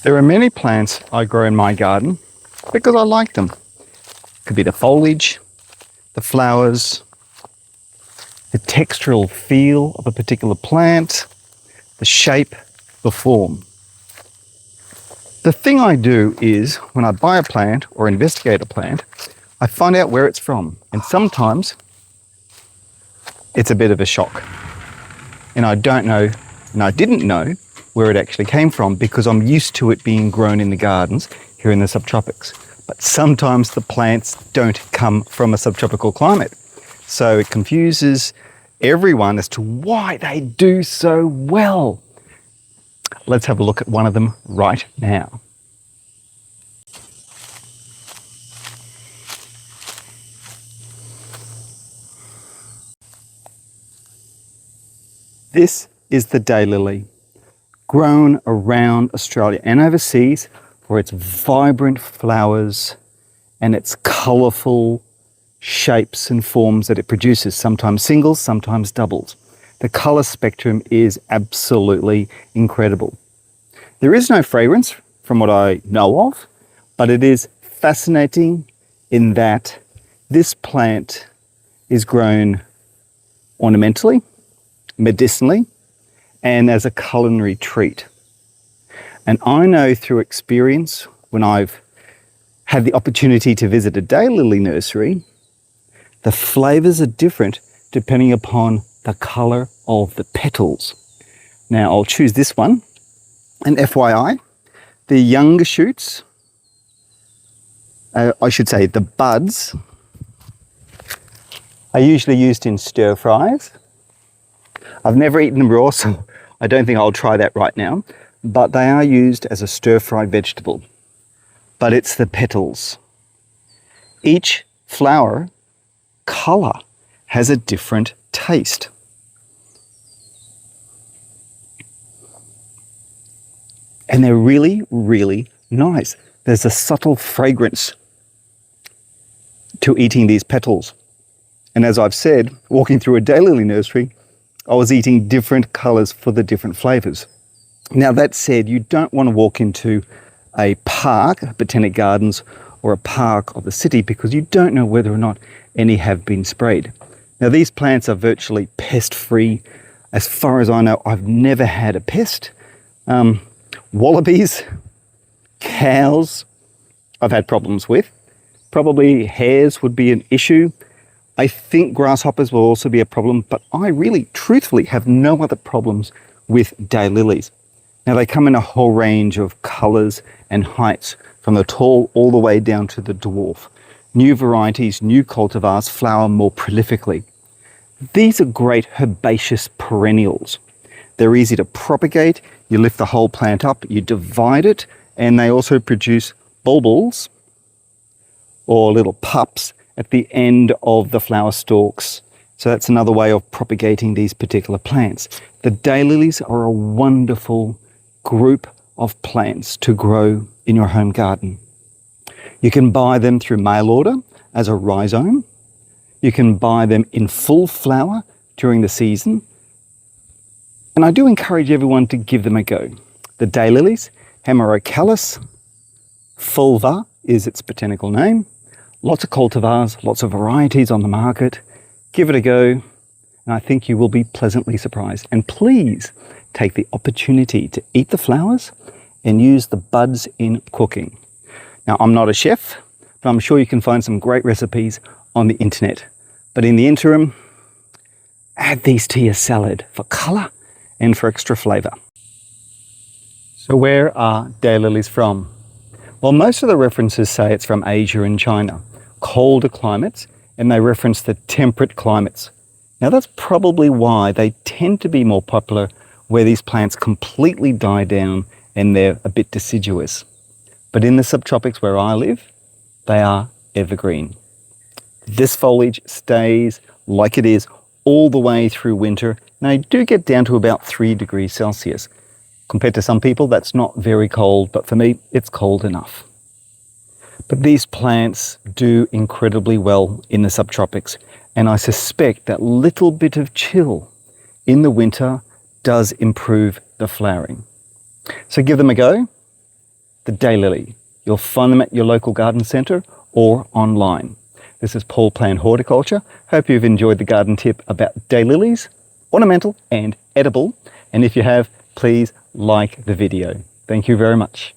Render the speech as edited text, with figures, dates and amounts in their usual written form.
There are many plants I grow in my garden because I like them. It could be the foliage, the flowers, the textural feel of a particular plant, the shape, the form. The thing I do is when I buy a plant or investigate a plant, I find out where it's from. And sometimes it's a bit of a shock. And I don't know, and I didn't know where it actually came from because I'm used to it being grown in the gardens here in the subtropics. But sometimes the plants don't come from a subtropical climate. So it confuses everyone as to why they do so well. Let's have a look at one of them right now. This is the daylily, grown around Australia and overseas for its vibrant flowers and its colourful shapes and forms that it produces, sometimes singles, sometimes doubles. The colour spectrum is absolutely incredible. There is no fragrance from what I know of, but it is fascinating in that this plant is grown ornamentally, medicinally, and as a culinary treat. And I know through experience, when I've had the opportunity to visit a daylily nursery, the flavours are different depending upon the colour of the petals. Now I'll choose this one, and FYI, the younger shoots, I should say the buds, are usually used in stir fries. I've never eaten them raw, so I don't think I'll try that right now, but they are used as a stir-fry vegetable. But it's the petals. Each flower colour has a different taste. And they're really, really nice. There's a subtle fragrance to eating these petals. And as I've said, walking through a daylily nursery, I was eating different colours for the different flavours. Now that said, you don't want to walk into a park, botanic gardens, or a park of the city because you don't know whether or not any have been sprayed. Now these plants are virtually pest-free. As far as I know, I've never had a pest. Wallabies, cows, I've had problems with. Probably hares would be an issue. I think grasshoppers will also be a problem, but I really, truthfully, have no other problems with daylilies. Now they come in a whole range of colours and heights, from the tall all the way down to the dwarf. New varieties, new cultivars flower more prolifically. These are great herbaceous perennials. They're easy to propagate. You lift the whole plant up, you divide it, and they also produce bulbils or little pups at the end of the flower stalks. So that's another way of propagating these particular plants. The daylilies are a wonderful group of plants to grow in your home garden. You can buy them through mail order as a rhizome. You can buy them in full flower during the season. And I do encourage everyone to give them a go. The daylilies, Hemerocallis fulva is its botanical name. Lots of cultivars, lots of varieties on the market. Give it a go, and I think you will be pleasantly surprised. And please take the opportunity to eat the flowers and use the buds in cooking. Now, I'm not a chef, but I'm sure you can find some great recipes on the internet. But in the interim, add these to your salad for colour and for extra flavour. So where are daylilies from? Well, most of the references say it's from Asia and China, colder climates, and they reference the temperate climates. Now that's probably why they tend to be more popular where these plants completely die down and they're a bit deciduous. But in the subtropics where I live, they are evergreen. This foliage stays like it is all the way through winter. Now you do get down to about 3 degrees Celsius. Compared to some people, that's not very cold, but for me, it's cold enough. But these plants do incredibly well in the subtropics, and I suspect that little bit of chill in the winter does improve the flowering. So give them a go. the daylily. You'll find them at your local garden centre or online. This is Paul Plant Horticulture. Hope you've enjoyed the garden tip about daylilies, ornamental and edible. And if you have, please like the video. Thank you very much.